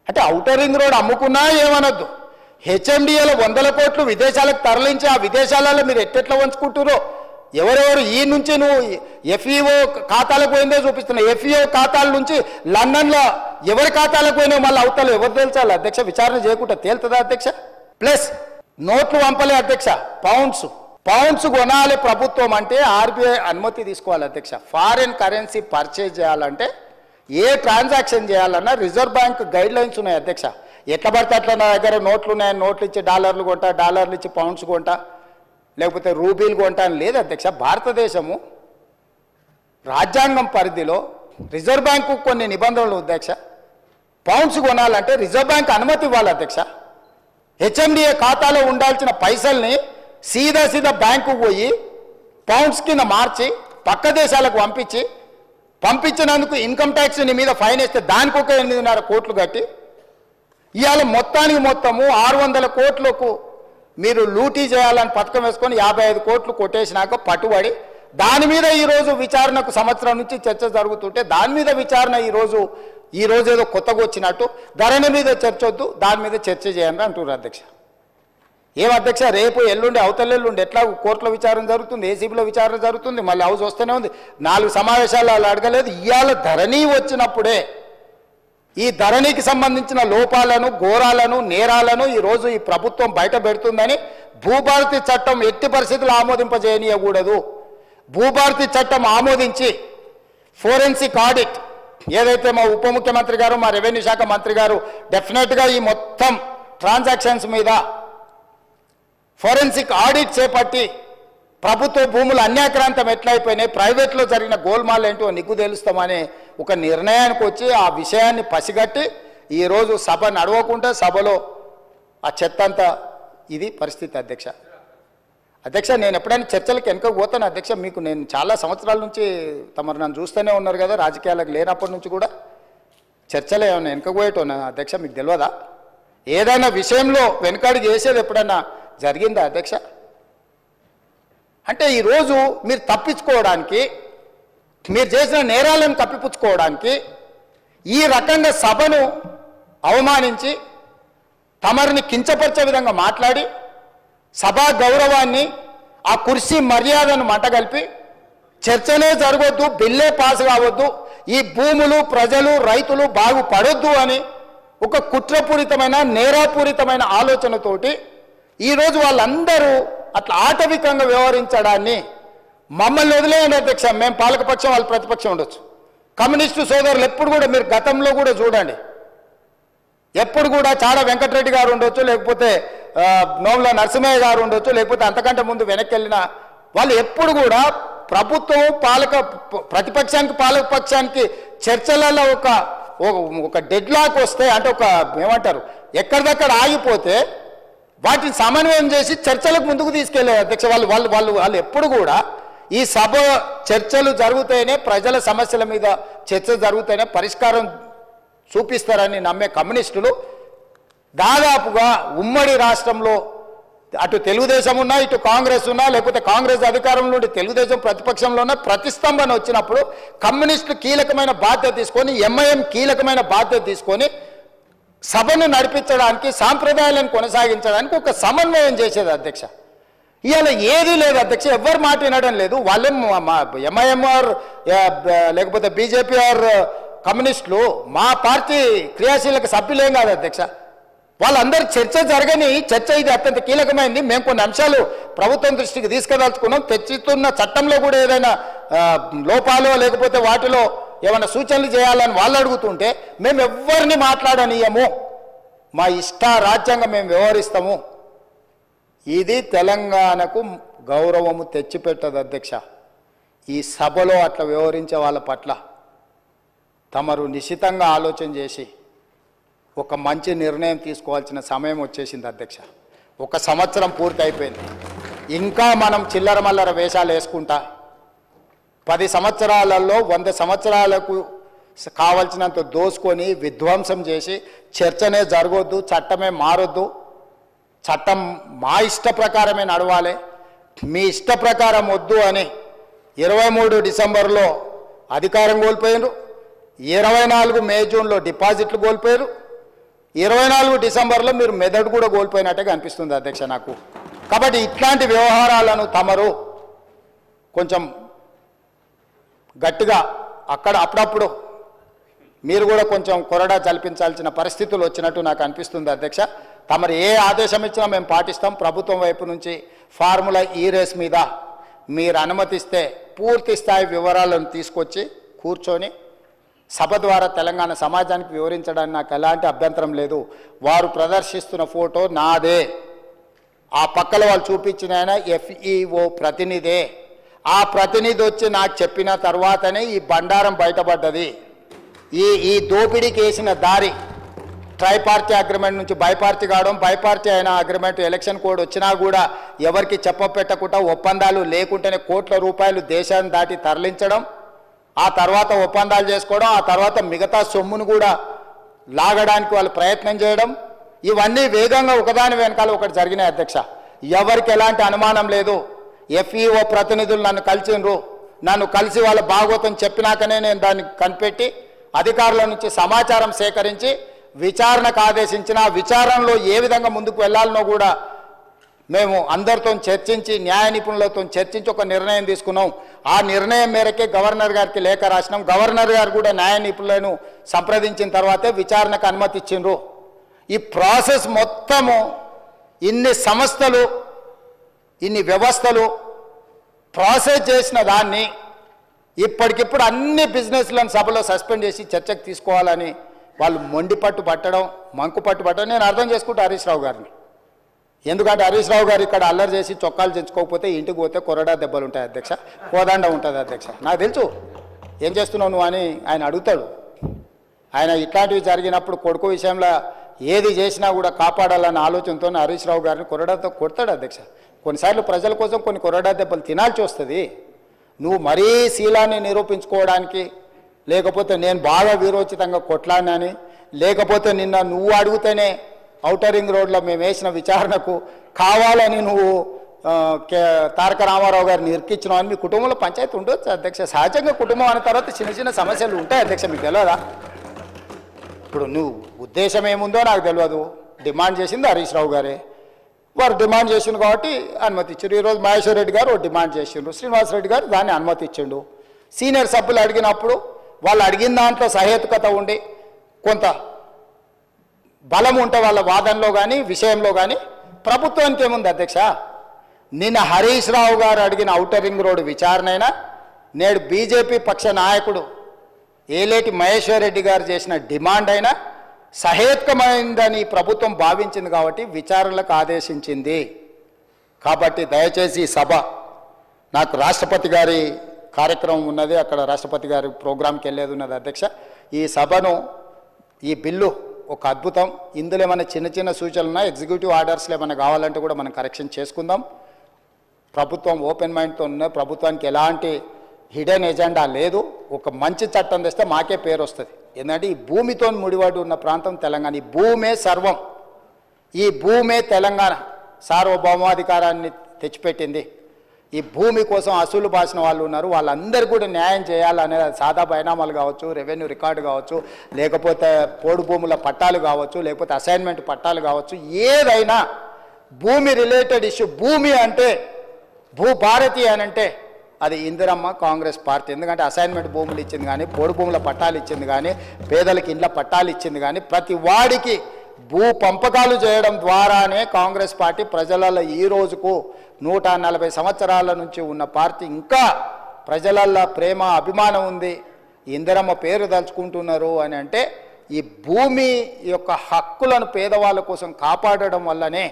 అంటే outer ring road అమ్ముకున్నా ఏమనొద్దు, హెచ్ఎండిఏలో 100 కోట్లు విదేశాలకు తరలించి ఆ విదేశాలలో మీరు ఎట్టెట్లా వంచుకుంటారో ఎవరెవరు ఈ నుంచి నువ్వు ఎఫ్ఈఓ ఖాతాలకు పోయిందో చూపిస్తున్నావు. ఎఫ్ఈఓ ఖాతాల నుంచి లండన్లో ఎవరి ఖాతాలకు పోయినా మళ్ళీ అవతల ఎవరు తేల్చాలి అధ్యక్ష? విచారణ చేయకుండా తేలుతుందా అధ్యక్ష? ప్లస్ నోట్లు పంపలే అధ్యక్ష, పౌండ్స్ కొనాలి ప్రభుత్వం అంటే ఆర్బీఐ అనుమతి తీసుకోవాలి అధ్యక్ష. ఫారిన్ కరెన్సీ పర్చేజ్ చేయాలంటే ఏ ట్రాన్సాక్షన్ చేయాలన్నా రిజర్వ్ బ్యాంక్ గైడ్ లైన్స్ ఉన్నాయి అధ్యక్ష. ఎట్లా పడితే అట్లా నా దగ్గర నోట్లు ఉన్నాయని నోట్లు ఇచ్చి డాలర్లు కొంటా, డాలర్లు ఇచ్చి పౌండ్స్ కొంటా, లేకపోతే రూబీలు కొంటా అని లేదు అధ్యక్ష. భారతదేశము రాజ్యాంగం పరిధిలో రిజర్వ్ బ్యాంకు కొన్ని నిబంధనలు అధ్యక్ష. పౌండ్స్ కొనాలంటే రిజర్వ్ బ్యాంక్ అనుమతి ఇవ్వాలి అధ్యక్ష. హెచ్ఎండిఏ ఖాతాలో ఉండాల్సిన పైసల్ని సీదా బ్యాంకుకు పోయి పౌండ్స్ కింద మార్చి పక్క దేశాలకు పంపించినందుకు ఇన్కమ్ ట్యాక్స్ నీ మీద ఫైన్ వేస్తే దానికి ఒక 8.5 కోట్లు కట్టి ఇవాళ మొత్తము 600 కోట్లకు మీరు లూటీ చేయాలని పథకం వేసుకొని 55 కోట్లు కొట్టేసినాక పట్టుబడి దాని మీద ఈరోజు విచారణకు సంవత్సరం నుంచి చర్చ జరుగుతుంటే దాని మీద విచారణ ఈరోజు ఏదో కొత్తగా వచ్చినట్టు ధరణి మీద చర్చ వద్దు, దాని మీద చర్చ చేయండి అంటున్నారు అధ్యక్ష. ఏం అధ్యక్ష? రేపు ఎల్లుండి అవతలెల్లుండి ఎట్లా కోర్టులో విచారణ జరుగుతుంది, ఏసీబీలో విచారణ జరుగుతుంది, మళ్ళీ హౌస్ వస్తూనే ఉంది. 4 సమావేశాలు వాళ్ళు అడగలేదు. ఇవాళ ధరణి వచ్చినప్పుడే ఈ ధరణికి సంబంధించిన లోపాలను, ఘోరాలను, నేరాలను ఈరోజు ఈ ప్రభుత్వం బయట పెడుతుందని భూభారతి చట్టం ఎట్టి పరిస్థితులు ఆమోదింపజేయనీయకూడదు. భూభారతి చట్టం ఆమోదించి ఫోరెన్సిక్ ఆడిట్ ఏదైతే మా ఉప ముఖ్యమంత్రి గారు, మా రెవెన్యూ శాఖ మంత్రి గారు డెఫినెట్గా ఈ మొత్తం ట్రాన్సాక్షన్స్ మీద ఫోరెన్సిక్ ఆడిట్ చేపట్టి ప్రభుత్వ భూములు అన్యాక్రాంతం ఎట్లయిపోయినాయి, ప్రైవేట్లో జరిగిన గోల్మాల్ ఏంటో నిగ్గు తెలుస్తామనే ఒక నిర్ణయానికి వచ్చి ఆ విషయాన్ని పసిగట్టి ఈరోజు సభ నడవకుండా సభలో ఆ చెత్త అంతా ఇది పరిస్థితి అధ్యక్ష. నేను ఎప్పుడైనా చర్చలకు వెనుకకు పోతాను అధ్యక్ష. మీకు నేను చాలా సంవత్సరాల నుంచి తమరు నన్ను చూస్తూనే ఉన్నారు కదా, రాజకీయాలకు లేనప్పటి నుంచి కూడా చర్చలు ఏమైనా వెనుకకు పోయేటోనా అధ్యక్ష? మీకు తెలియదా? ఏదైనా విషయంలో వెనుకడుగు వేసేది ఎప్పుడైనా జరిగిందా అధ్యక్ష? అంటే ఈరోజు మీరు తప్పించుకోవడానికి, మీరు చేసిన నేరాలను కప్పిపుచ్చుకోవడానికి ఈ రకంగా సభను అవమానించి తమరిని కించపరిచే విధంగా మాట్లాడి సభా గౌరవాన్ని, ఆ కుర్చీ మర్యాదను మంటగలిపి చర్చనే జరగొద్దు, బిల్లే పాస్ కావద్దు, ఈ భూములు, ప్రజలు, రైతులు బాగుపడొద్దు అని ఒక కుట్రపూరితమైన, నేరాపూరితమైన ఆలోచనతోటి ఈరోజు వాళ్ళందరూ అట్లా ఆటవికంగా వ్యవహరించడాన్ని మమ్మల్ని వదిలేయండి అధ్యక్ష. మేము పాలకపక్షం, వాళ్ళు ప్రతిపక్షం ఉండొచ్చు. కమ్యూనిస్టు సోదరులు ఎప్పుడు కూడా మీరు గతంలో కూడా చూడండి, ఎప్పుడు కూడా చాడ వెంకటరెడ్డి గారు ఉండొచ్చు, లేకపోతే నోముల నరసింహయ్య గారు ఉండొచ్చు, లేకపోతే అంతకంటే ముందు వెనక్కి వెళ్ళిన వాళ్ళు ఎప్పుడు కూడా ప్రభుత్వం ప్రతిపక్షానికి పాలకపక్షానికి చర్చలలో ఒక డెడ్ లాక్ వస్తే, అంటే ఒక ఏమంటారు ఎక్కడిదక్కడ ఆగిపోతే వాటిని సమన్వయం చేసి చర్చలకు ముందుకు తీసుకెళ్లే అధ్యక్ష. వాళ్ళు ఎప్పుడు కూడా ఈ సభ చర్చలు జరుగుతాయనే, ప్రజల సమస్యల మీద చర్చ జరుగుతాయనే పరిష్కారం చూపిస్తారని నమ్మే కమ్యూనిస్టులు దాదాపుగా ఉమ్మడి రాష్ట్రంలో అటు తెలుగుదేశం ఉన్నా, ఇటు కాంగ్రెస్ ఉన్నా, లేకపోతే కాంగ్రెస్ అధికారంలో నుండి తెలుగుదేశం ప్రతిపక్షంలో ఉన్న ప్రతిస్తంభన వచ్చినప్పుడు కమ్యూనిస్టులు కీలకమైన బాధ్యత తీసుకొని, ఎంఐఎం కీలకమైన బాధ్యత తీసుకొని సభను నడిపించడానికి, సాంప్రదాయాలను కొనసాగించడానికి ఒక సమన్వయం చేసేది అధ్యక్ష. ఇవాళ ఏదీ లేదు అధ్యక్ష, ఎవరు మాట వినడం లేదు. వాళ్ళేం ఎంఐఎం ఆర్ లేకపోతే బీజేపీ ఆర్ కమ్యూనిస్టులు మా పార్టీ క్రియాశీలక సభ్యులేం కాదు అధ్యక్ష. వాళ్ళందరూ చర్చ జరగని చర్చ ఇది అత్యంత కీలకమైంది. మేము కొన్ని అంశాలు ప్రభుత్వం దృష్టికి తీసుకుదలుచుకున్నాం. తెచ్చుతున్న చట్టంలో కూడా ఏదైనా లోపాలు లేకపోతే వాటిలో ఏమైనా సూచనలు చేయాలని వాళ్ళు అడుగుతుంటే మేము ఎవరిని మాట్లాడనీయము, మా ఇష్ట రాజ్యాంగం మేము వ్యవహరిస్తాము. ఇది తెలంగాణకు గౌరవము తెచ్చిపెట్టదు అధ్యక్ష. ఈ సభలో అట్లా వ్యవహరించే వాళ్ళ పట్ల తమరు నిశితంగా ఆలోచన చేసి ఒక మంచి నిర్ణయం తీసుకోవాల్సిన సమయం వచ్చేసింది అధ్యక్ష. 1 సంవత్సరం పూర్తి అయిపోయింది. ఇంకా మనం చిల్లర మల్లర వేషాలు వేసుకుంటా 10 సంవత్సరాలలో 100 సంవత్సరాలకు కావాల్సినంత దోసుకొని విధ్వంసం చేసి చర్చనే జరగొద్దు, చట్టమే మారొద్దు, చట్టం మా ఇష్ట ప్రకారమే నడవాలి, మీ ఇష్ట ప్రకారం వద్దు అని 23 డిసెంబర్లో అధికారం కోల్పోయారు, 24 మే జూన్లో డిపాజిట్లు కోల్పోయారు, 24 డిసెంబర్లో మీరు మెదడు కూడా కోల్పోయినట్టుగా అనిపిస్తుంది అధ్యక్ష నాకు. కాబట్టి ఇట్లాంటి వ్యవహారాలను తమరు కొంచెం గట్టిగా అక్కడ అప్పుడప్పుడు మీరు కూడా కొంచెం కొరడా జల్పించాల్సిన పరిస్థితులు వచ్చినట్టు నాకు అనిపిస్తుంది అధ్యక్ష. తమరు ఏ ఆదేశం ఇచ్చినా మేము పాటిస్తాం. ప్రభుత్వం వైపు నుంచి ఫార్ములా ఈ రేస్ మీద మీరు అనుమతిస్తే పూర్తి స్థాయి వివరాలను తీసుకొచ్చి కూర్చొని సభ ద్వారా తెలంగాణ సమాజానికి వివరించడానికి నాకు ఎలాంటి అభ్యంతరం లేదు. వారు ప్రదర్శిస్తున్న ఫోటో నాదే, ఆ పక్కల వాళ్ళు చూపించిన ఆయన FEO ప్రతినిధే. ఆ ప్రతినిధి వచ్చి నాకు చెప్పిన తర్వాతనే ఈ బండారం బయటపడ్డది. ఈ దోపిడీకి వేసిన దారి ట్రైపార్టీ అగ్రిమెంట్ నుంచి బైపార్టీ కావడం, బైపార్టీ అయిన అగ్రిమెంట్ ఎలక్షన్ కోడ్ వచ్చినా కూడా ఎవరికి చెప్పపెట్టకుండా ఒప్పందాలు లేకుంటేనే కోట్ల రూపాయలు దేశాన్ని దాటి తరలించడం, ఆ తర్వాత ఒప్పందాలు చేసుకోవడం, ఆ తర్వాత మిగతా సొమ్మును కూడా లాగడానికి వాళ్ళు ప్రయత్నం చేయడం, ఇవన్నీ వేగంగా ఒకదాని వెనకాల ఒకటి జరిగినాయి అధ్యక్ష. ఎవరికి ఎలాంటి అనుమానం లేదు. FEO ప్రతినిధులు నన్ను కలిసిండ్రు, నన్ను కలిసి వాళ్ళ భాగవతం చెప్పినాకనే నేను దాన్ని కనిపెట్టి అధికారుల నుంచి సమాచారం సేకరించి విచారణకు ఆదేశించిన, విచారణలో ఏ విధంగా ముందుకు వెళ్ళాలనో కూడా మేము అందరితో చర్చించి న్యాయ నిపుణులతో చర్చించి ఒక నిర్ణయం తీసుకున్నాం. ఆ నిర్ణయం మేరకే గవర్నర్ గారికి లేఖ రాసినాం. గవర్నర్ గారు కూడా న్యాయ నిపుణులను సంప్రదించిన తర్వాతే విచారణకు అనుమతి ఇచ్చిండ్రు. ఈ ప్రాసెస్ మొత్తము ఇన్ని సంస్థలు ఇన్ని వ్యవస్థలు ప్రాసెస్ చేసిన దాన్ని ఇప్పటికిప్పుడు అన్ని బిజినెస్లను సభలో సస్పెండ్ చేసి చర్చకు తీసుకోవాలని వాళ్ళు మొండిపట్టు పట్టడం, మంకుపట్టు పట్టడం నేను అర్థం చేసుకుంటా హరీష్ రావు గారిని. ఎందుకంటే హరీష్ రావు గారు ఇక్కడ అల్లరి చేసి చొక్కాలు తెచ్చుకోకపోతే ఇంటికి పోతే కొరడా దెబ్బలు ఉంటాయి అధ్యక్ష, కోదండ ఉంటుంది అధ్యక్ష. నాకు తెలుసు ఏం చేస్తున్నావు నువ్వు అని ఆయన అడుగుతాడు. ఆయన ఇట్లాంటివి జరిగినప్పుడు కొడుకు విషయంలో ఏది చేసినా కూడా కాపాడాలన్న ఆలోచనతో హరీష్ రావు గారిని కొరడాతో కొడతాడు అధ్యక్ష. కొన్నిసార్లు ప్రజల కోసం కొన్ని కొరడా దెబ్బలు తినాల్సి వస్తుంది. నువ్వు మరీ శీలాన్ని నిరూపించుకోవడానికి, లేకపోతే నేను బాగా వీరోచితంగా కొట్లాడినని, లేకపోతే నిన్న నువ్వు అడిగితేనే ఔటర్ రింగ్ రోడ్లో మేము వేసిన విచారణకు కావాలని నువ్వు తారక రామారావు గారిని ఇరికిచ్చినావు అని మీ కుటుంబంలో పంచాయతీ ఉండొచ్చు అధ్యక్ష. సహజంగా కుటుంబం అనే తర్వాత చిన్న చిన్న సమస్యలు ఉంటాయి అధ్యక్ష, మీకు తెలియదా? ఇప్పుడు నువ్వు ఉద్దేశం ఏముందో నాకు తెలియదు. డిమాండ్ చేసింది హరీష్ రావు గారే, వారు డిమాండ్ చేసిండు కాబట్టి అనుమతి ఇచ్చారు. ఈరోజు మహేశ్వర్ రెడ్డి గారు డిమాండ్ చేసిండు, శ్రీనివాసరెడ్డి గారు దాన్ని అనుమతి ఇచ్చిండు. సీనియర్ సభ్యులు అడిగినప్పుడు వాళ్ళు అడిగిన దాంట్లో సహేతుకత ఉండి కొంత బలం ఉంటే వాళ్ళ వాదనలో కానీ విషయంలో కానీ ప్రభుత్వానికి ఏముంది అధ్యక్ష? నిన్న హరీష్ రావు గారు అడిగిన ఔటర్ రింగ్ రోడ్డు విచారణ అయినా, నేడు బీజేపీ పక్ష నాయకుడు ఏలేటి మహేశ్వర్ రెడ్డి గారు చేసిన డిమాండ్ అయినా సహేతుకమైందని ప్రభుత్వం భావించింది కాబట్టి విచారణలకు ఆదేశించింది. కాబట్టి దయచేసి ఈ సభ, నాకు రాష్ట్రపతి గారి కార్యక్రమం ఉన్నది, అక్కడ రాష్ట్రపతి గారి ప్రోగ్రాంకి వెళ్ళేది ఉన్నది అధ్యక్ష. ఈ సభను, ఈ బిల్లు ఒక అద్భుతం. ఇందులో ఏమైనా చిన్న చిన్న సూచనలు ఉన్నాయి, ఎగ్జిక్యూటివ్ ఆర్డర్స్లో ఏమైనా కావాలంటే కూడా మనం కరెక్షన్ చేసుకుందాం. ప్రభుత్వం ఓపెన్ మైండ్తో ఉన్నది, ప్రభుత్వానికి ఎలాంటి హిడెన్ ఎజెండా లేదు. ఒక మంచి చట్టం తెస్తే మాకే పేరు వస్తుంది. ఎందుకంటే ఈ భూమితో ముడిపడి ఉన్న ప్రాంతం తెలంగాణ. ఈ భూమే సర్వం, ఈ భూమే తెలంగాణ సార్వభౌమాధికారాన్ని తెచ్చిపెట్టింది. ఈ భూమి కోసం అసూలు బాసిన వాళ్ళు ఉన్నారు, వాళ్ళందరూ కూడా న్యాయం చేయాలనేది సాదా బైనామాలు కావచ్చు, రెవెన్యూ రికార్డు కావచ్చు, లేకపోతే పోడు భూముల పట్టాలు కావచ్చు, లేకపోతే అసైన్మెంట్ పట్టాలు కావచ్చు, ఏదైనా భూమి రిలేటెడ్ ఇష్యూ. భూమి అంటే భూభారతి అని అంటే అది ఇందిరమ్మ కాంగ్రెస్ పార్టీ. ఎందుకంటే అసైన్మెంట్ భూములు ఇచ్చింది కానీ, పోడు భూముల పట్టాలు ఇచ్చింది కానీ, పేదలకు ఇండ్ల పట్టాలు ఇచ్చింది కానీ, ప్రతి వాడికి భూ పంపకాలు చేయడం ద్వారానే కాంగ్రెస్ పార్టీ ప్రజలలో ఈ రోజుకు 140 సంవత్సరాల నుంచి ఉన్న పార్టీ. ఇంకా ప్రజలల్లో ప్రేమ అభిమానం ఉంది, ఇందిరమ్మ పేరు తలుచుకుంటున్నారు అని అంటే ఈ భూమి యొక్క హక్కులను పేదవాళ్ళ కోసం కాపాడడం వల్లనే.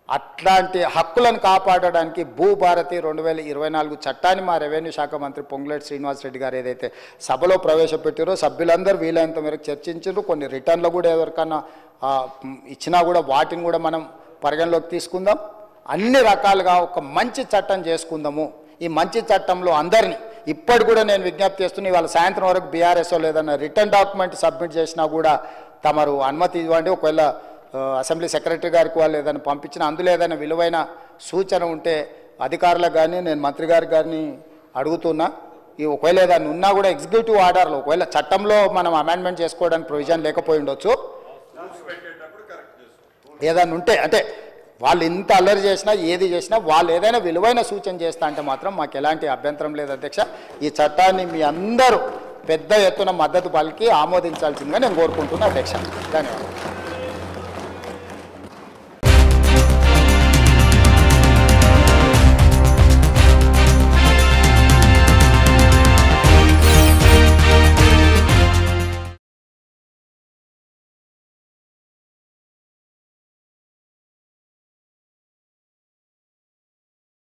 అట్లాంటి హక్కులను కాపాడడానికి భూభారతి 2024 చట్టాన్ని మా రెవెన్యూ శాఖ మంత్రి పొంగులేటి శ్రీనివాసరెడ్డి గారు ఏదైతే సభలో ప్రవేశపెట్టారో సభ్యులందరూ వీలైనంత మేరకు చర్చించారు. కొన్ని రిటర్న్లు కూడా ఎవరికన్నా ఇచ్చినా కూడా వాటిని కూడా మనం పరిగణలోకి తీసుకుందాం. అన్ని రకాలుగా ఒక మంచి చట్టం చేసుకుందాము. ఈ మంచి చట్టంలో అందరినీ ఇప్పటి కూడా నేను విజ్ఞప్తి చేస్తున్నా, ఇవాళ సాయంత్రం వరకు బీఆర్ఎస్ఓ లేదన్నా రిటర్న్ డాక్యుమెంట్ సబ్మిట్ చేసినా కూడా తమరు అనుమతి ఇవ్వండి. ఒకవేళ అసెంబ్లీ సెక్రటరీ గారికి వాళ్ళు ఏదైనా పంపించిన అందులో ఏదైనా విలువైన సూచన ఉంటే అధికారులకు కానీ నేను మంత్రి గారికి కానీ అడుగుతున్నా. ఈ ఒకవేళ ఏదైనా ఉన్నా కూడా ఎగ్జిక్యూటివ్ ఆర్డర్లో ఒకవేళ చట్టంలో మనం అమెండ్మెంట్ చేసుకోవడానికి ప్రొవిజన్ లేకపోయి ఉండొచ్చు. ఏదైనా ఉంటే అంటే వాళ్ళు ఇంత అల్లరి చేసినా ఏది చేసినా వాళ్ళు ఏదైనా విలువైన సూచన చేస్తా అంటే మాత్రం మాకు ఎలాంటి అభ్యంతరం లేదు అధ్యక్ష. ఈ చట్టాన్ని మీ అందరూ పెద్ద ఎత్తున మద్దతు పలికి ఆమోదించాల్సిందిగా నేను కోరుకుంటున్నాను అధ్యక్ష. ధన్యవాదాలు.